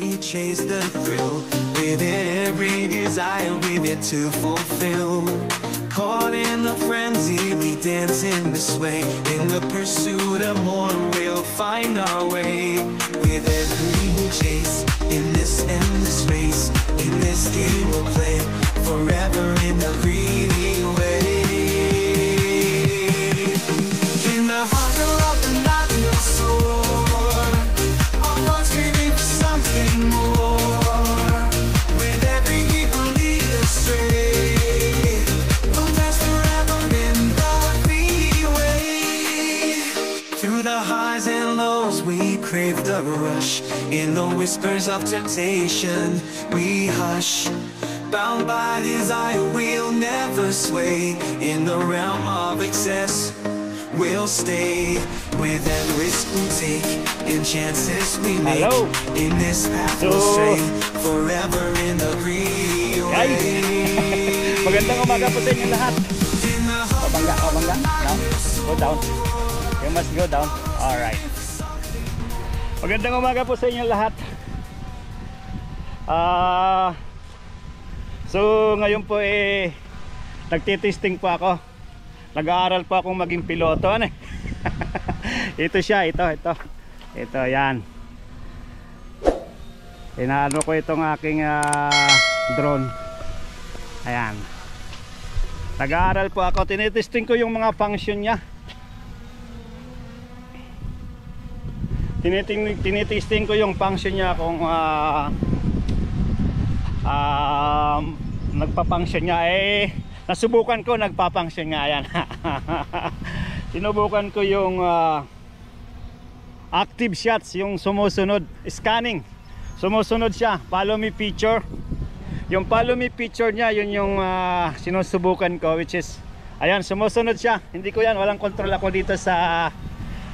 we chase the thrill. With every desire we've yet to fulfill. Caught in a frenzy, we dance in the sway. In the pursuit of more, we'll find our way. With every chase, in this endless race, in this game we'll play, forever in the greedy way. In the hunger of the night we'll soar, our hearts craving for something more. With every heat we'll lead astray. The highs and lows, we crave the rush. In the whispers of temptation, we hush. Bound by desire, we'll never sway. In the realm of excess, we'll stay. With every risk we take, and chances we make. Hello. In this path we'll stray, forever in the greedy way. Magandang umaga po sa inyo lahat. Bangga, bangga. No? Go down. You must go down. Alright. Magandang umaga po sa inyo lahat. So ngayon po nagtitesting po ako. Nag-aaral po akong maging piloto. Ano? Ito siya, ito. Ito, yan. Inaano ko itong aking drone. Ayan. Nag-aaral po ako. Tinitesting ko yung mga function niya. Tinitesting ko yung function niya kung nagpa-function niya. Nasubukan ko, nagpa-function nga yan. Sinubukan ko yung active shots, yung sumusunod, scanning. Sumusunod siya, follow me picture. Yung follow me picture niya, yun yung sinusubukan ko, which is ayan, sumusunod siya. Hindi ko yan, walang control ako dito sa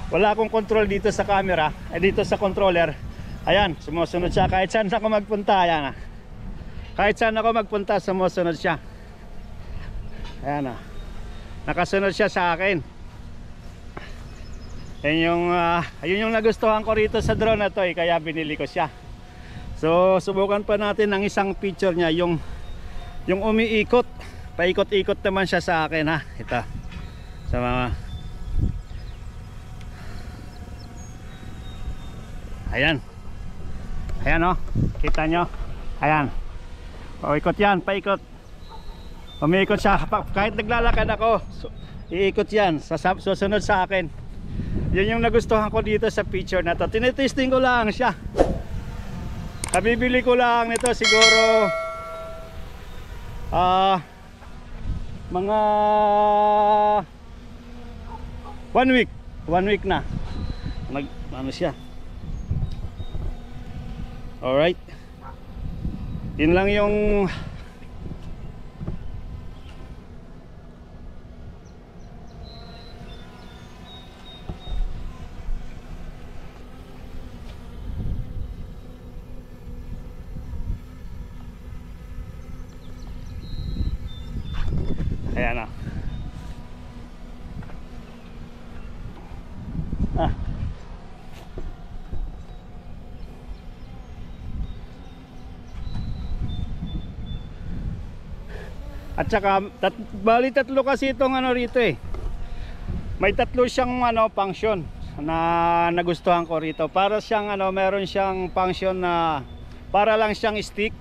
wala akong control dito sa camera, dito sa controller. Ayan, sumusunod siya kahit saan ako magpunta. Ayan, kahit saan ako magpunta, sumusunod siya. Ayan, nakasunod siya sa akin. Ayun yung nagustuhan ko rito sa drone na to, kaya binili ko siya. So subukan pa natin ng isang picture niya, yung umiikot, paikot-ikot naman siya sa akin. Ito sa mga ayan, kita nyo, ayan, paikot yan, paikot, umiikot siya. Kahit naglalakad ako, iikot yan, susunod sa akin. Yun yung nagustuhan ko dito sa picture na to. Tinitesting ko lang siya. Kabibili ko lang nito siguro mga 1 week na ano siya. Alright, yun lang yung ayan na. At saka bali tatlo kasi itong ano rito may tatlo siyang function na nagustuhan ko rito. Para siyang meron siyang function na para lang siyang stick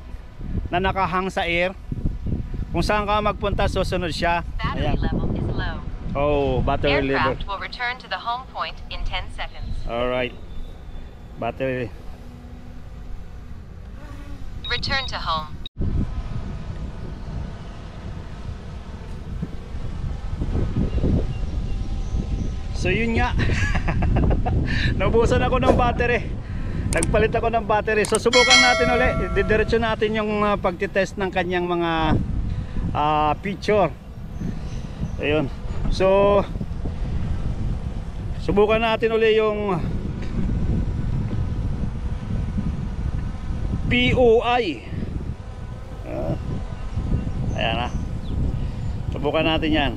na nakahang sa air. Kung saan ka magpunta, susunod siya. Battery level is low. Oh, battery level. Aircraft will return to the home point in 10 seconds. Alright. Battery. Return to home. So yun nga. Naubusan ako ng battery. Nagpalit ako ng battery. So subukan natin ulit. Didiretso natin yung pagtitest ng kanyang mga picture. Ayun. So subukan natin ulit yung POI. Ayan na. Subukan natin yan.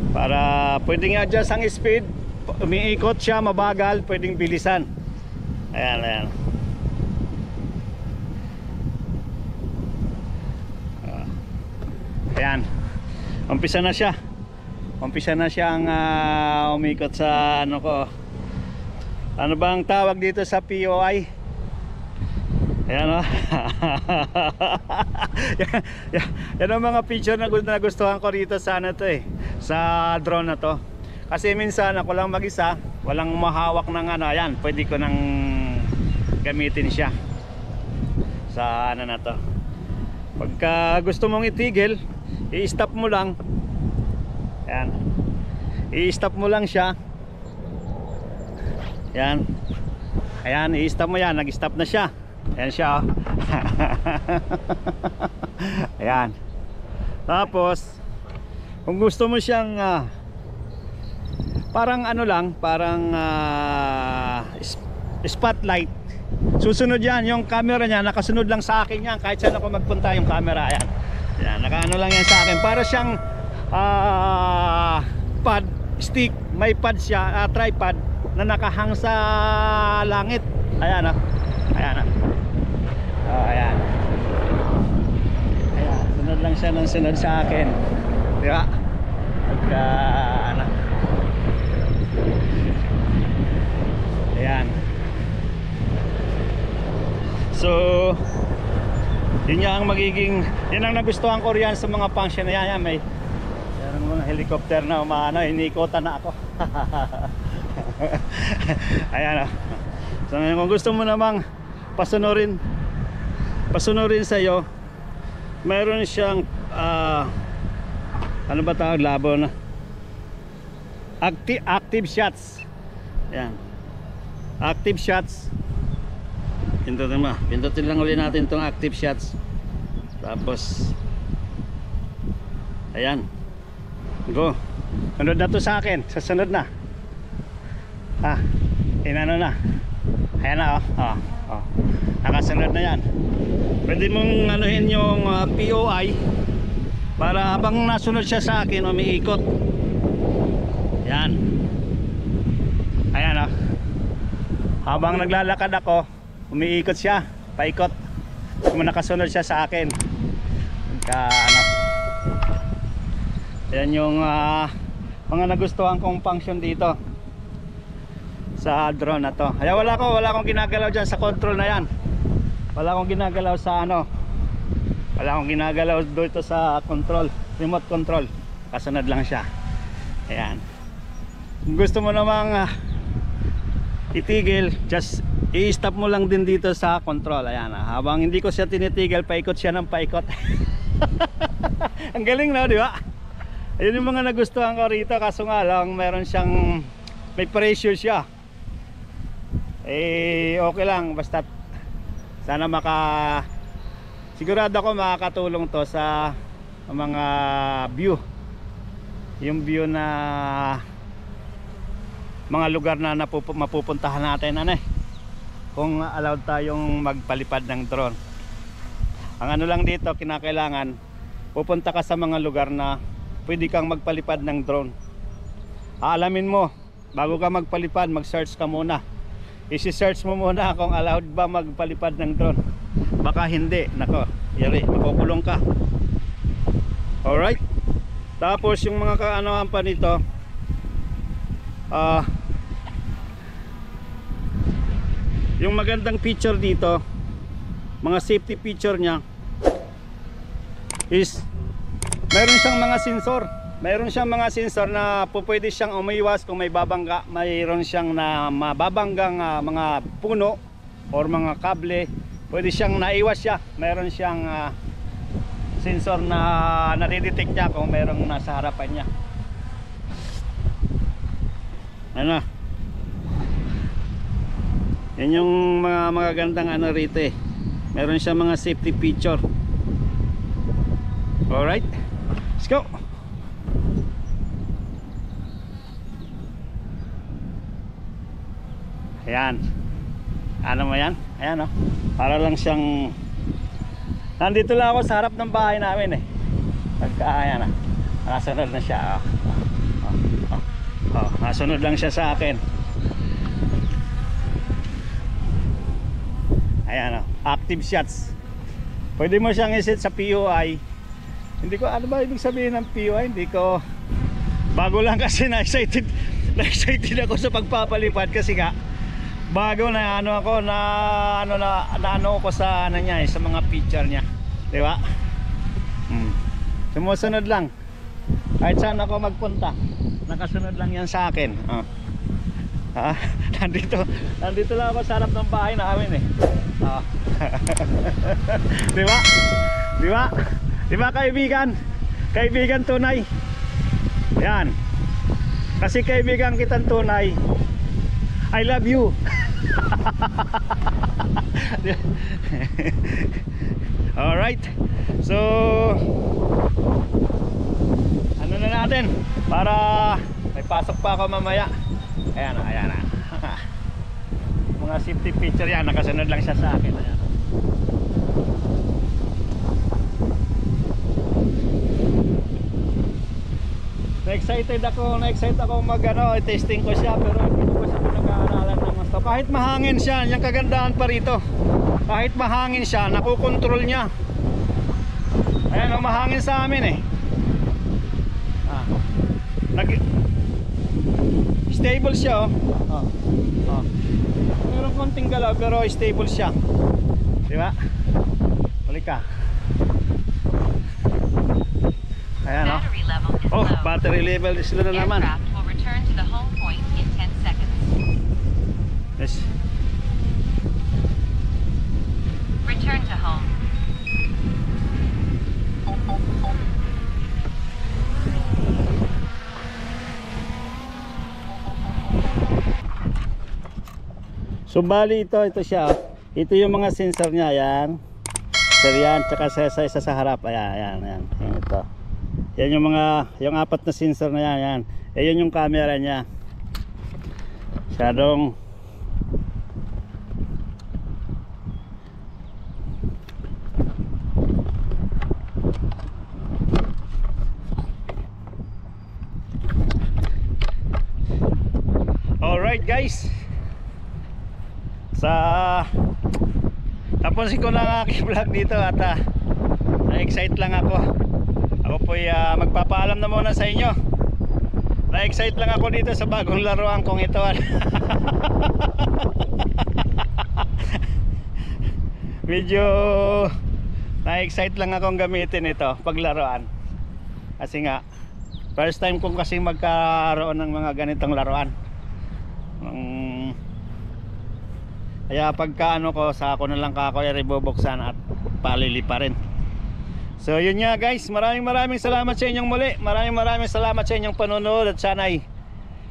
Para pwedeng i-adjust ang speed. Umiikot siya, mabagal, pwedeng bilisan. Ayan, ayan. Ayan. Umpisa na siya. Umpisa na siyang umikot sa ano ko. Ano bang tawag dito sa POI? Ayan o. Yan ang mga picture na nagustuhan ko rito sa ano to eh, sa drone na to. Kasi minsan ako lang mag-isa, walang mahawak ng ano. Ayan, pwede ko nang gamitin siya sa ano na to. Pagka gusto mong itigil, i-stop mo lang. Ayan, i-stop mo lang siya. Ayan. Ayan, i-stop mo yan. Nag-stop na siya. Ayan siya oh. Ayan. Tapos kung gusto mo siyang parang ano lang, parang spotlight, susunod yan. Yung camera niya nakasunod lang sa akin yan. Kahit saan ako magpunta yung camera. Ayan. Ayan, nakaano lang yan sa akin. Para siyang pad, stick. May pad siya, tripod na nakahang sa langit. Ayan oh. Ayan oh. Oh, ayan. Ayan, sunod lang siya ng sunod sa akin. Di ba? Pagka ano. Ayan. So yun nga ang magiging, yun ang nagustuhan ko riyan sa mga function na yan. May mga helicopter na umaano, inikotan na ako. Ayan oh. So kung gusto mo namang pasunurin sa iyo, mayroon siyang ano ba tawag, labo na active shots. Ayan, active shots. Pindutin lang ulit natin itong active shots. Tapos ayan, go. Sunod na to sa akin, sasunod na. Inano na. Ayan na oh. Nakasunod na yan. Pwede mong anuhin yung POI para habang nasunod siya sa akin, umiikot. Yan. Ayan oh. Habang naglalakad ako, umiikot siya, paikot. Kung nakasunod siya sa akin. Ano. Yan yung mga nagustuhan kong function dito sa drone na to. Kaya wala akong ginagalaw dyan sa control na yan. Wala akong ginagalaw sa ano. Wala akong ginagalaw dito sa control, remote control. Kasunod lang siya. Ayan. Kung gusto mo namang itigil, just i-stop mo lang din dito sa control. Ayan. Habang hindi ko siya tinitigil, paikot siya ng paikot. Ang galing na, di ba? Ayun yung mga nagustuhan ko rito. Kaso nga lang, meron siyang, may pressure siya. Okay lang, basta sana sigurado ako makakatulong to sa mga view, yung view na mga lugar na mapupuntahan natin kung allowed tayong magpalipad ng drone. Ang ano lang dito, kinakailangan pupunta ka sa mga lugar na pwede kang magpalipad ng drone. Aalamin mo bago ka magpalipad, mag-search ka muna. I-search mo muna kung allowed ba magpalipad ng drone. Baka hindi, nako, yari, makukulong ka. Alright. Tapos yung mga kaanohan pa nito, yung magandang feature dito, mga safety feature nya is meron siyang mga sensor. Mayroon siyang mga sensor na pwede siyang umiwas kung may babangga. Mayroon siyang na mababanggang mga puno or mga kable. Pwede siyang naiwas siya. Mayroon siyang sensor na nadidetect niya kung mayroong nasa harapan niya. Ano? Yan yung mga magagandang ano rito eh. Meron siyang mga safety feature. Alright, let's go. Ayan. Ano mo yan? Ayan oh. Para lang siyang, nandito lang ako sa harap ng bahay namin eh. Pagka ayan nasunod na siya nasunod lang siya sa akin. Ayan active shots. Pwede mo siyang iset sa POI Hindi ko ano ba ibig sabihin ng POI, hindi ko bago lang kasi na-excited ako sa pagpapalipad kasi nga bago na ano ako na ano ko sa ano niya sa mga picture niya, di ba? Sumusunod lang kahit saan ako magpunta, nakasunod lang yan sa akin. Nandito lang ako sa harap ng bahay namin eh. Di ba? Di ba? Di ba kaibigan? Kaibigan tunay. Yan. Kasi kaibigan kitang tunay. I love you. Alright. So ano na natin para may pasok pa ako mamaya. Ayan na, ayan na. Mga safety picture yan, nakasunod lang siya sa akin. Ayan. Na-excite ako mag testing ko siya pero hindi ko siya pinag-aaralan ng gusto. Kahit mahangin siya, yung kagandahan pa rito. Kahit mahangin siya, nakokontrol niya. Ayan, mahangin sa amin eh. Stable siya oh. Meron konting galaw pero stable siya. Di ba? Balik ka. Ayan Battery level is oh, low. battery level is low na naman. Aircraft will return to the home point in 10 seconds. Yes. Return to home. So bali ito siya. Ito yung mga sensor niya, yan. Sir yan, tsaka sa harap. Ayan. Yan ito. Yan yung apat na sensor na yan. Ayan yung camera niya. Masyadong alright guys, tapusin ko na ang aking vlog dito at na-excite lang ako po'y magpapaalam na muna sa inyo. Na-excite lang ako dito sa bagong laruan kong ito. Medyo na-excite lang akong gamitin ito paglaruan kasi nga first time kong kasi magkaroon ng mga ganitong laruan. Kaya pagka ko sa ako na lang ako ibubuksan at palili pa rin. So yun nga guys, maraming salamat sa inyong muli. Maraming salamat sa inyong panonood at sana'y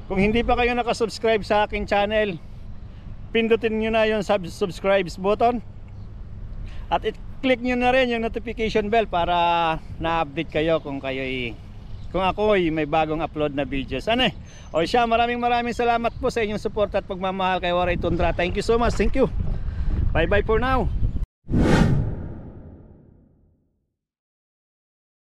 kung hindi pa kayo nakasubscribe sa aking channel, pindutin nyo na yung subscribe button at i-click nyo na rin yung notification bell para na-update kayo kung ako'y may bagong upload na videos. O siya, maraming salamat po sa inyong support at pagmamahal kay Waray Tundra. Thank you so much. Thank you. Bye bye for now.